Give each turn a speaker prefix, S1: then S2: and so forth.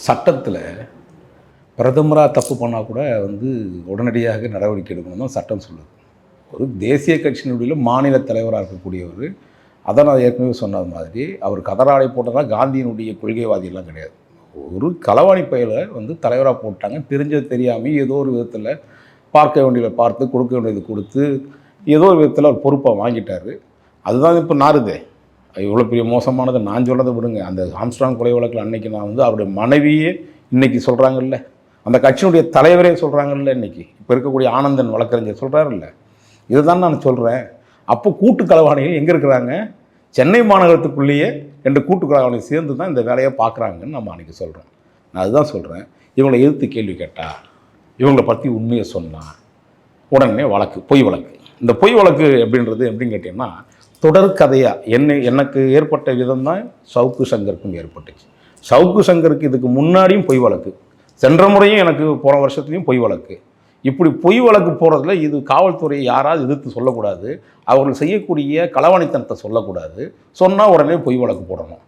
S1: சட்டத்தில் பிரதமராக தப்பு பண்ணால் கூட உடனடியாக நடவடிக்கை எடுக்கணும் தான் சட்டம் சொல்லுது. ஒரு தேசிய கட்சியினுடைய மாநில தலைவராக இருக்கக்கூடியவர், அதை நான் ஏற்கனவே சொன்னது மாதிரி, அவர் கதராடை போட்டதா காந்தியினுடைய கொள்கைவாதியெல்லாம் கிடையாது. ஒரு களவாணி பயிலை தலைவராக போட்டாங்க. தெரிஞ்சது தெரியாமல் ஏதோ ஒரு விதத்தில் பார்க்க வேண்டியதை பார்த்து, கொடுக்க வேண்டியது கொடுத்து, ஏதோ ஒரு விதத்தில் அவர் பொறுப்பை வாங்கிட்டார். அதுதான் இப்போ நாறுதே. இவ்வளோ பெரிய மோசமானதை நான் சொல்கிறத விடுங்க. அந்த ஆம்ஸ்ட்ராங் கொலை வழக்கில் அன்றைக்கி நான் அவருடைய மனைவியே இன்றைக்கி சொல்கிறாங்கல்ல, அந்த கட்சியினுடைய தலைவரே சொல்கிறாங்கல்ல, இன்றைக்கி இப்போ இருக்கக்கூடிய ஆனந்தன் வழக்கறிஞர் சொல்கிறாருல்ல, இதுதான் நான் சொல்கிறேன். அப்போ கூட்டு களவாணிகள் எங்கே இருக்கிறாங்க? சென்னை மாநகரத்துக்குள்ளேயே 2 கூட்டு களவாணிகள் சேர்ந்து தான் இந்த வேலையை பார்க்குறாங்கன்னு நம்ம அன்றைக்கி சொல்கிறோம். நான் அதுதான் சொல்கிறேன். இவங்களை எதிர்த்து கேள்வி கேட்டால், இவங்களை பற்றி உண்மையை சொன்னால் உடனே வழக்கு, பொய் வழக்கு. இந்த பொய் வழக்கு எப்படின்னு கேட்டிங்கன்னா, தொடர் கதையாக எனக்கு ஏற்பட்ட விதம் தான் சவுக்கு சங்கருக்கும் ஏற்பட்டுச்சு. சவுக்கு சங்கருக்கு இதுக்கு முன்னாடியும் பொய் வழக்கு, சென்ற முறையும் எனக்கு போன வருஷத்துலேயும் பொய் வழக்கு. இப்படி பொய் வழக்கு போகிறதுல இது காவல்துறையை யாராவது எதிர்த்து சொல்லக்கூடாது, அவர்கள் செய்யக்கூடிய களவாணித்தனத்தை சொல்லக்கூடாது. சொன்னால் உடனே பொய் வழக்கு போடணும்.